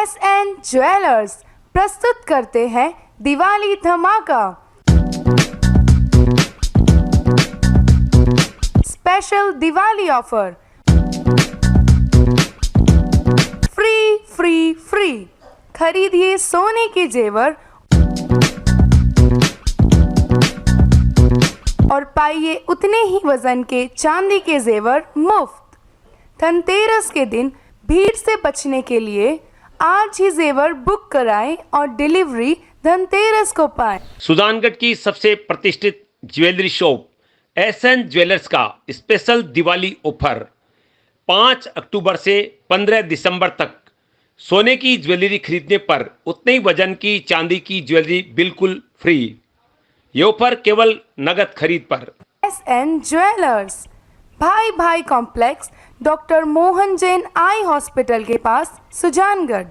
SN jewellers प्रस्तुत करते हैं दिवाली धमाका। Special Diwali offer, free free free. खरीदिए सोने के जेवर और पाइए उतने ही वजन के चांदी के जेवर मुफ्त। धनतेरस के दिन भीड़ से बचने के लिए आज ही जेवर बुक कराएं और डिलीवरी धनतेरस को पाएं। सुजानगढ़ की सबसे प्रतिष्ठित ज्वेलरी शॉप एसएन ज्वेलर्स का स्पेशल दिवाली ऑफर 5 अक्टूबर से 15 दिसंबर तक सोने की ज्वेलरी खरीदने पर उतने ही वजन की चांदी की ज्वेलरी बिल्कुल फ्री। ये ऑफर केवल नगद खरीद पर। एसएन ज्वेलर्स, भाई भाई complex, doctor Mohan Jain eye hospital के पास, सुजानगढ़।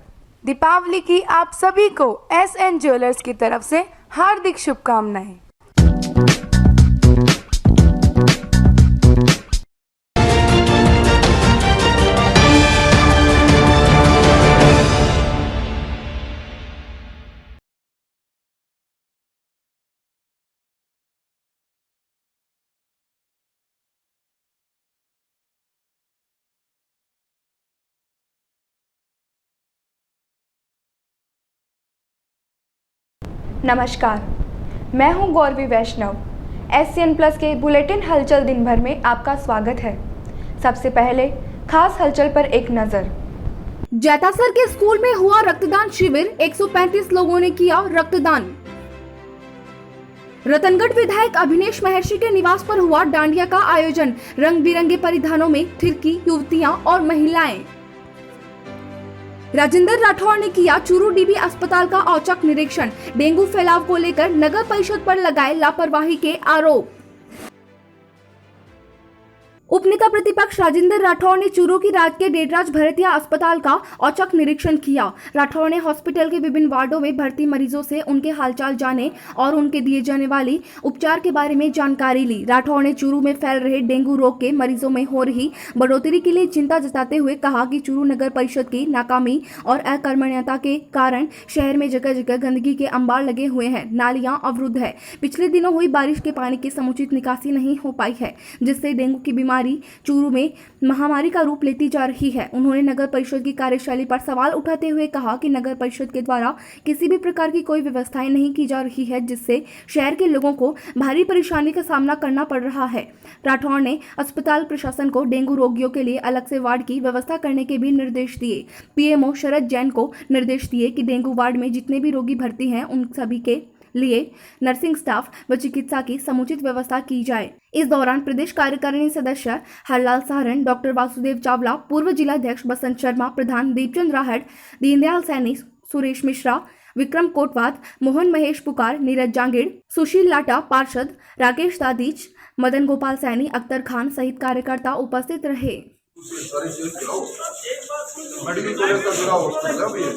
दीपावली की आप सभी को एसएन ज्वेलर्स की तरफ से हार्दिक शुभकामनाएं। नमस्कार, मैं हूं गौरवी वैष्णव। एसएन प्लस के बुलेटिन हलचल दिन भर में आपका स्वागत है। सबसे पहले खास हलचल पर एक नजर। जैतासर के स्कूल में हुआ रक्तदान शिविर, 135 लोगों ने किया रक्तदान। रतनगढ़ विधायक अभिनेश महर्षि के निवास पर हुआ डांडिया का आयोजन, रंग बिरंगे परिधानों में थिरकी युवतियां और महिलाएं। राजेंद्र राठौर ने किया चूरू डीबी अस्पताल का औचक निरीक्षण, डेंगू फैलाव को लेकर नगर परिषद पर लगाए लापरवाही के आरोप। उपनेता प्रतिपक्ष राजेंद्र राठौर ने चूरू की राजकीय डेडराज भरतिया अस्पताल का औचक निरीक्षण किया। राठौर ने हॉस्पिटल के विभिन्न वार्डों में भर्ती मरीजों से उनके हालचाल जाने और उनके दिए जाने वाली उपचार के बारे में जानकारी ली। राठौर ने चूरू में फैल रहे डेंगू रोग के मरीजों में हो रही बढ़ोतरी के लिए चिंता जताते हुए कहा कि चूरू नगर परिषद की नाकामी और अकर्मण्यता के कारण शहर में जगह जगह गंदगी के अंबार लगे हुए हैं, नालियां अवरुद्ध है। पिछले दिनों हुई बारिश के पानी की समुचित निकासी नहीं हो पाई है, जिससे डेंगू की बीमारी चूरू में महामारी का रूप लेती जा रही है। उन्होंने नगर परिषद की कार्यशैली पर सवाल उठाते हुए कहा कि नगर परिषद के द्वारा किसी भी प्रकार की कोई व्यवस्थाएं नहीं की जा रही है, जिससे शहर के लोगों को भारी परेशानी का सामना करना पड़ रहा है। राठौर ने अस्पताल प्रशासन को डेंगू रोगियों के लिए अलग से वार्ड की व्यवस्था करने के भी निर्देश दिए। पीएमओ शरद जैन को निर्देश दिए कि डेंगू वार्ड में जितने भी रोगी भर्ती हैं उन सभी के लिए नर्सिंग स्टाफ व चिकित्सा की समुचित व्यवस्था की जाए। इस दौरान प्रदेश कार्यकारिणी सदस्य हरलाल साहरन, डॉक्टर वासुदेव चावला, पूर्व जिलाध्यक्ष बसंत शर्मा, प्रधान दीपचंद राहट, दीनदयाल सैनी, सुरेश मिश्रा, विक्रम कोटवाद, मोहन महेश पुकार, नीरज जांगिड़, सुशील लाटा, पार्षद राकेश दादीच, मदन गोपाल सैनी, अख्तर खान सहित कार्यकर्ता उपस्थित रहे। मेडिकल कॉलेज का बड़ा हॉस्पिटल है ये,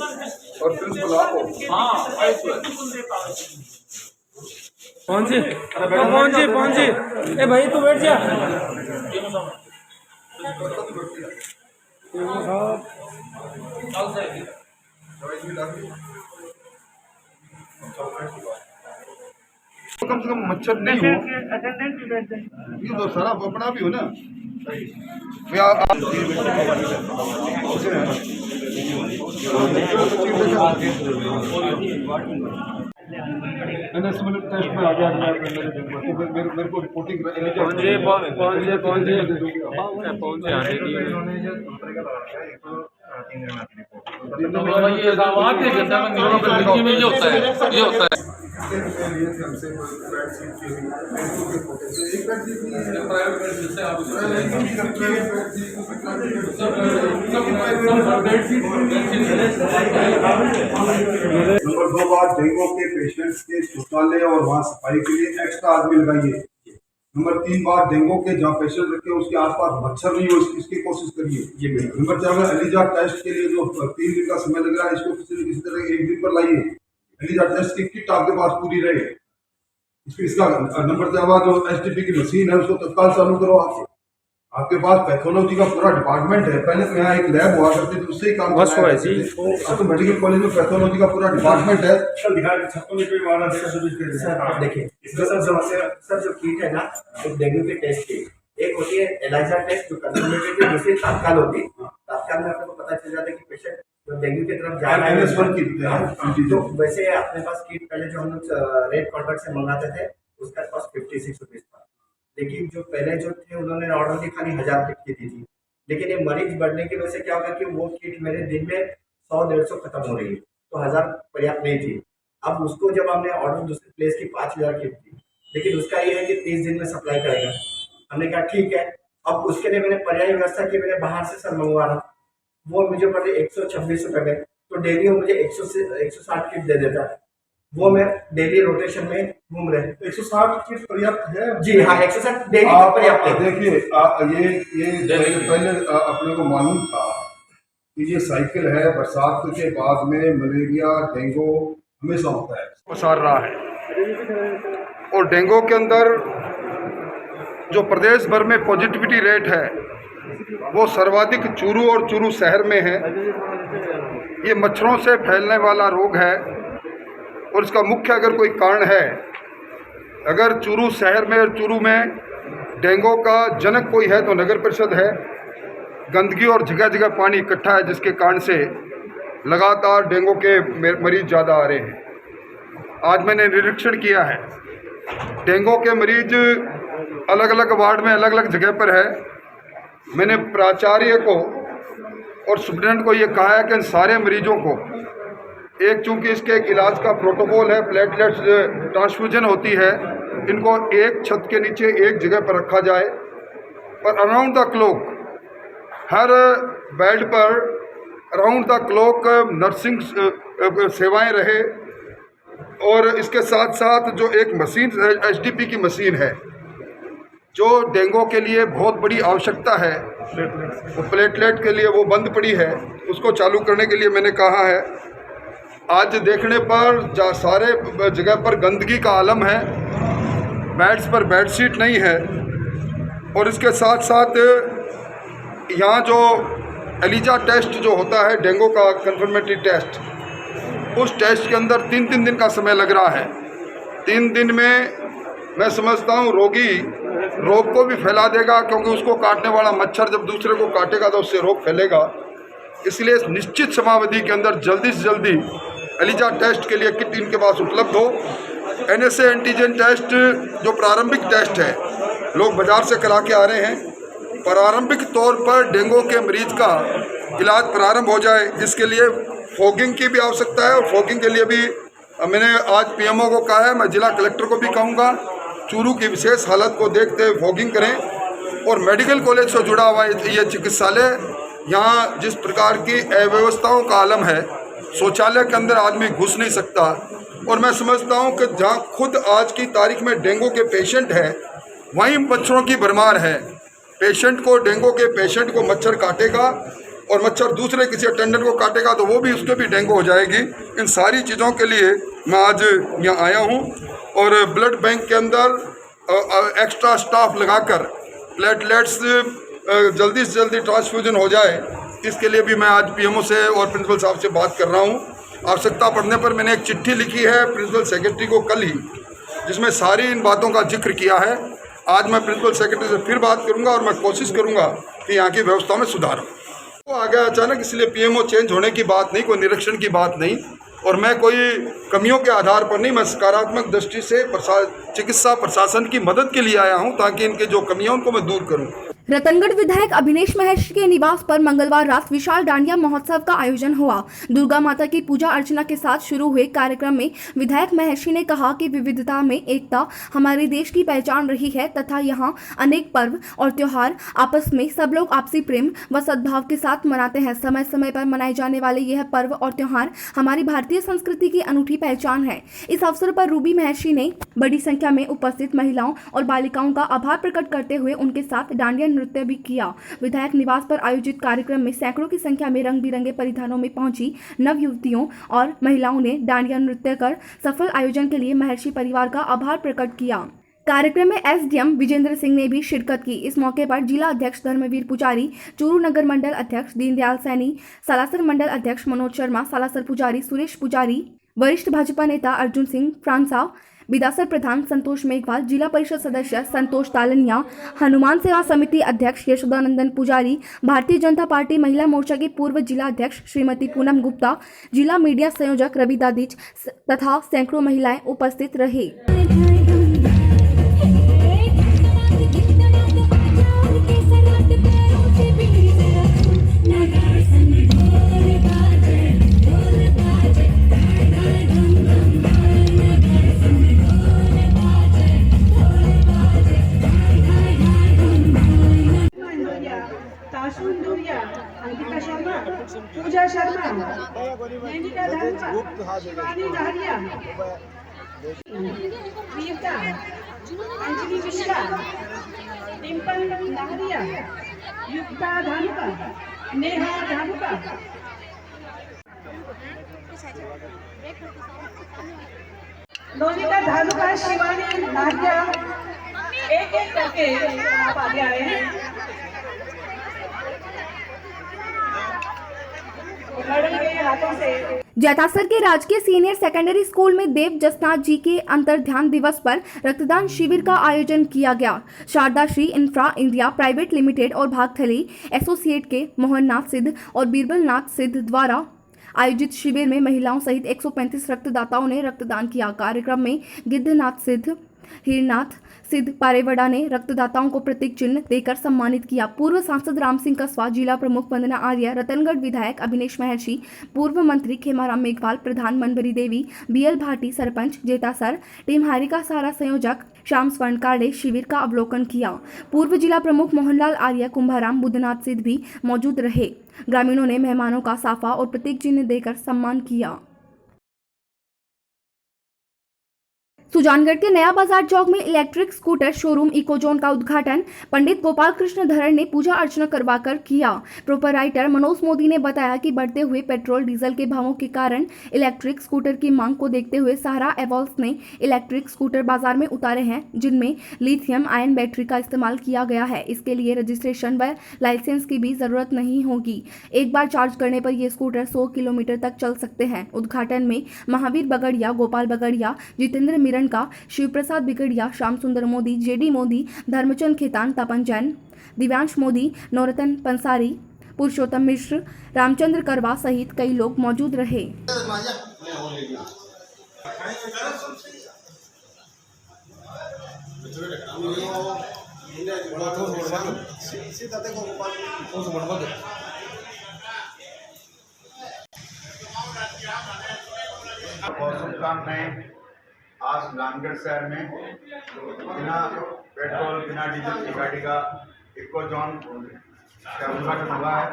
और प्रिंसिपल आप हो। पहुंचे ए भाई तू बैठ जा। कम से कम मच्छर नहीं हो, ये तो सारा अपना भी हो ना। टेस्ट में आ गया, मेरे को रिपोर्टिंग नंबर 2 बात, डेंगू के पेशेंट्स के शौचालय और वहाँ सफाई के लिए एक्स्ट्रा आदमी लगाइए। नंबर 3 बात, डेंगू के जहाँ पेशेंट रखे उसके आसपास मच्छर नहीं हो, इसकी कोशिश करिए। नंबर 4, एलिजा टेस्ट के लिए जो 3 दिन का समय लग रहा है, इसको किसी न किसी तरह 1 दिन पर लाइए। एलिजा टेस्ट की किट आपके पास पूरी रहे। इसका नंबर 4 जो एसटीपी की मशीन है उसको तत्काल चालू करो आप। आपके पास पैथोलॉजी का पूरा डिपार्टमेंट है। पहले तो यहाँ एक लैब हुआ करती थी, उससे ही काम बस चलाया हुआ है करते जी। थे। अब तो मेडिकल कॉलेज में पैथोलॉजी का पूरा डिपार्टमेंट है। सर आप देखिए इसमें सर समस्या सर जो किट है ना, एक डेंगू के टेस्ट की एक होती है एलाइजा टेस्ट जो कंसंट्रेटेड है, दूसरी तात्काल होती है। तात्काल में आपको पता चल जाता है कि पेशेंट जो डेंगू की तरफ जा रहा है। NS1 की है। तो वैसे अपने पास किट पहले जो हम लोग रेड कॉन्ट्रैक्ट से मंगाते थे उसका कॉस्ट 56 रुपीज था, लेकिन जो पहले जो थे उन्होंने ऑर्डर दी खाली 1000 किट की दी थी। लेकिन ये मरीज बढ़ने की वजह से क्या होगा कि वो किट मेरे दिन में 100-150 खत्म हो रही है, तो 1000 पर्याप्त नहीं थी। अब उसको जब हमने ऑर्डर दूसरे प्लेस की 5000 किट थी, लेकिन उसका ये है कि 30 दिन में सप्लाई करेगा। हमने कहा ठीक है। अब उसके लिए मैंने पर्यायी व्यवस्था की, मैंने बाहर से सर मंगवा रहा, वो मुझे पड़े 126 रुपये में, तो डेली वो मुझे 160 किट दे देता है। वो मैं डेली रोटेशन में घूम रहे। 160 किट पर्याप्त है जी हाँ, 160 डेली आप पर्याप्त है। देखिए ये पहले अपने को मालूम था कि ये साइकिल है, बरसात के बाद में मलेरिया डेंगू हमेशा होता है, पसार रहा है। और डेंगू के अंदर जो प्रदेश भर में पॉजिटिविटी रेट है वो सर्वाधिक चूरू और चूरू शहर में है। ये मच्छरों से फैलने वाला रोग है और इसका मुख्य अगर कोई कारण है, अगर चूरू शहर में और चूरू में डेंगू का जनक कोई है तो नगर परिषद है। गंदगी और जगह जगह पानी इकट्ठा है, जिसके कारण से लगातार डेंगू के मरीज ज़्यादा आ रहे हैं। आज मैंने निरीक्षण किया है, डेंगू के मरीज अलग अलग वार्ड में अलग अलग जगह पर है। मैंने प्राचार्य को और सुप्रिटेंडेंट को ये कहा है कि इन सारे मरीजों को एक, चूँकि इसके एक इलाज का प्रोटोकॉल है, प्लेटलेट्स ट्रांसफ्यूजन होती है, इनको एक छत के नीचे एक जगह पर रखा जाए और around the clock her bed पर अराउंड द क्लॉक नर्सिंग सेवाएं रहे। और इसके साथ साथ जो एक मशीन HDP की मशीन है जो डेंगू के लिए बहुत बड़ी आवश्यकता है, वो प्लेटलेट के लिए वो बंद पड़ी है, उसको चालू करने के लिए मैंने कहा है। आज देखने पर जहाँ सारे जगह पर गंदगी का आलम है, बेड्स पर बेडशीट नहीं है। और इसके साथ साथ यहाँ जो एलिजा टेस्ट जो होता है डेंगू का कंफर्मेटरी टेस्ट, उस टेस्ट के अंदर 3-3 दिन का समय लग रहा है। 3 दिन में मैं समझता हूँ रोगी रोग को भी फैला देगा, क्योंकि उसको काटने वाला मच्छर जब दूसरे को काटेगा तो उससे रोग फैलेगा। इसलिए इस निश्चित समावधि के अंदर जल्दी से जल्दी एलिजा टेस्ट के लिए किट इनके पास उपलब्ध हो। NSA एंटीजन टेस्ट जो प्रारंभिक टेस्ट है, लोग बाज़ार से करा के आ रहे हैं। प्रारंभिक तौर पर डेंगू के मरीज का इलाज प्रारंभ हो जाए, इसके लिए फॉगिंग की भी आवश्यकता है। और फॉगिंग के लिए भी मैंने आज PMO को कहा है, मैं जिला कलेक्टर को भी कहूँगा, चूरू की विशेष हालत को देखते हुए फॉगिंग करें। और मेडिकल कॉलेज से जुड़ा हुआ ये चिकित्सालय, यहाँ जिस प्रकार की अव्यवस्थाओं का आलम है, शौचालय के अंदर आदमी घुस नहीं सकता। और मैं समझता हूँ कि जहाँ खुद आज की तारीख में डेंगू के पेशेंट हैं, वहीं मच्छरों की भरमार है। पेशेंट को डेंगू के पेशेंट को मच्छर काटेगा और मच्छर दूसरे किसी अटेंडेंट को काटेगा तो वो भी उसके भी डेंगू हो जाएगी। इन सारी चीज़ों के लिए मैं आज यहाँ आया हूँ। और ब्लड बैंक के अंदर एक्स्ट्रा स्टाफ लगाकर प्लेटलेट्स जल्दी से जल्दी ट्रांसफ्यूजन हो जाए, इसके लिए भी मैं आज PMO से और प्रिंसिपल साहब से बात कर रहा हूँ। आवश्यकता पड़ने पर मैंने एक चिट्ठी लिखी है प्रिंसिपल सेक्रेटरी को कल ही, जिसमें सारी इन बातों का जिक्र किया है। आज मैं प्रिंसिपल सेक्रेटरी से फिर बात करूंगा और मैं कोशिश करूंगा कि यहाँ की व्यवस्था में सुधार हो। वो आ गया अचानक, इसलिए PMO चेंज होने की बात नहीं, कोई निरीक्षण की बात नहीं। और मैं कोई कमियों के आधार पर नहीं, मैं सकारात्मक दृष्टि से चिकित्सा प्रशासन की मदद के लिए आया हूँ, ताकि इनके जो कमियाँ उनको मैं दूर करूँ। रतनगढ़ विधायक अभिनेश महर्षि के निवास पर मंगलवार रात विशाल डांडिया महोत्सव का आयोजन हुआ। दुर्गा माता की पूजा अर्चना के साथ शुरू हुए कार्यक्रम में विधायक महर्षि ने कहा कि विविधता में एकता हमारे देश की पहचान रही है तथा यहाँ अनेक पर्व और त्योहार आपस में सब लोग आपसी प्रेम व सद्भाव के साथ मनाते हैं। समय समय पर मनाए जाने वाले यह पर्व और त्योहार हमारी भारतीय संस्कृति की अनूठी पहचान है। इस अवसर पर रूबी महर्षि ने बड़ी संख्या में उपस्थित महिलाओं और बालिकाओं का आभार प्रकट करते हुए उनके साथ डांडिया नृत्य भी किया। विधायक निवास पर आयोजित कार्यक्रम में सैकड़ों की संख्या में रंग बिरंगे परिधानों में पहुंची नव युवतियों और महिलाओं ने डांडिया नृत्य कर सफल आयोजन के लिए महर्षि परिवार का आभार प्रकट किया। कार्यक्रम में एसडीएम विजेंद्र सिंह ने भी शिरकत की। इस मौके पर जिला अध्यक्ष धर्मवीर पुजारी, चूरू नगर मंडल अध्यक्ष दीनदयाल सैनी, सालासर मंडल अध्यक्ष मनोज शर्मा, सालासर पुजारी सुरेश पुजारी, वरिष्ठ भाजपा नेता अर्जुन सिंह फ्रांसा, बिदासर प्रधान संतोष मेघवाल, जिला परिषद सदस्य संतोष तालनिया, हनुमान सेवा समिति अध्यक्ष यशोदानंदन पुजारी, भारतीय जनता पार्टी महिला मोर्चा की पूर्व जिला अध्यक्ष श्रीमती पूनम गुप्ता, जिला मीडिया संयोजक रवि दादिच तथा सैकड़ों महिलाएं उपस्थित रही। ताशुंदुरिया, अंकिता शर्मा, पूजा शर्मा, नैनिका धर्मा, शिवानी डहरिया, प्रियंका, अंजलि मिश्रा, डिम्पल नाहरिया, युक्ता धानुका, नेहा धानुका, नोनिका धानुका, शिवानी नाहरिया, एक एक करके आप आगे आ रहे हैं। जैतासर के राजकीय सीनियर सेकेंडरी स्कूल में देव जसनाथ जी के अंतर ध्यान दिवस पर रक्तदान शिविर का आयोजन किया गया। Sharda Shri infra India private limited और भागथली एसोसिएट के मोहन नाथ सिद्ध और बीरबल नाथ सिद्ध द्वारा आयोजित शिविर में महिलाओं सहित 135 रक्तदाताओं ने रक्तदान किया। कार्यक्रम में गिद्धनाथ सिद्ध, हीरनाथ सिद्ध पारेवड़ा ने रक्तदाताओं को प्रतीक चिन्ह देकर सम्मानित किया। पूर्व सांसद राम सिंह कसवा, जिला प्रमुख वंदना आर्य, रतनगढ़ विधायक अभिनेश महर्षि, पूर्व मंत्री खेमाराम मेघवाल, प्रधान मनबरी देवी, बीएल भाटी, सरपंच जेतासर, टीम हारिका सारा संयोजक श्याम स्वर्ण कार्डे शिविर का अवलोकन किया। पूर्व जिला प्रमुख मोहनलाल आर्य, कुंभाराम, बुद्धनाथ सिद्ध भी मौजूद रहे। ग्रामीणों ने मेहमानों का साफा और प्रतीक चिन्ह देकर सम्मान किया। सुजानगढ़ के नया बाजार चौक में इलेक्ट्रिक स्कूटर शोरूम इकोजोन का उद्घाटन पंडित गोपाल कृष्ण धरण ने पूजा अर्चना करवाकर किया। प्रोपराइटर मनोज मोदी ने बताया कि बढ़ते हुए पेट्रोल डीजल के भावों के कारण इलेक्ट्रिक स्कूटर की मांग को देखते हुए सहारा एवॉल्स ने इलेक्ट्रिक स्कूटर बाजार में उतारे हैं, जिनमें लिथियम आयन बैटरी का इस्तेमाल किया गया है। इसके लिए रजिस्ट्रेशन व लाइसेंस की भी जरूरत नहीं होगी। एक बार चार्ज करने पर ये स्कूटर 100 किलोमीटर तक चल सकते हैं। उद्घाटन में महावीर बगड़िया, गोपाल बगड़िया, जितेंद्र मिरन का, शिव प्रसाद बिगड़िया, श्याम सुंदर मोदी, जेडी मोदी, धर्मचंद खेतान, तपन जैन, दिव्यांश मोदी, नौरतन पंसारी, पुरुषोत्तम मिश्र, रामचंद्र करवा सहित कई लोग मौजूद रहे। शुभकामनाएं। आज सुजानगढ़ शहर में बिना पेट्रोल बिना डीजल की गाड़ी का इकोजॉन का उद्घाटन हुआ है।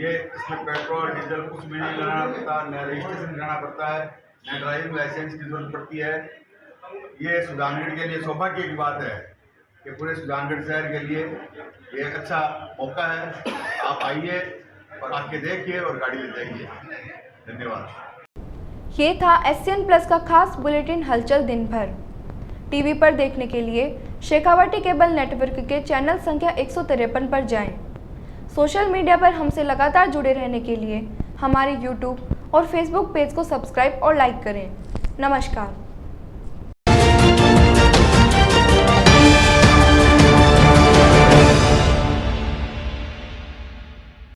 ये इसमें पेट्रोल डीजल कुछ भी नहीं लगाना पड़ता, न रजिस्ट्रेशन कराना पड़ता है, न ड्राइविंग लाइसेंस की जरूरत पड़ती है। ये सुजानगढ़ के लिए सौभाग्य की बात है कि पूरे सुजानगढ़ शहर के लिए ये एक अच्छा मौका है। आप आइए और आके देखिए और गाड़ी ले जाइए। धन्यवाद। ये था SCN प्लस का खास बुलेटिन हलचल दिन भर। टीवी पर देखने के लिए शेखावाटी केबल नेटवर्क के चैनल संख्या 153 पर जाएं। सोशल मीडिया पर हमसे लगातार जुड़े रहने के लिए हमारे YouTube और Facebook पेज को सब्सक्राइब और लाइक करें। नमस्कार।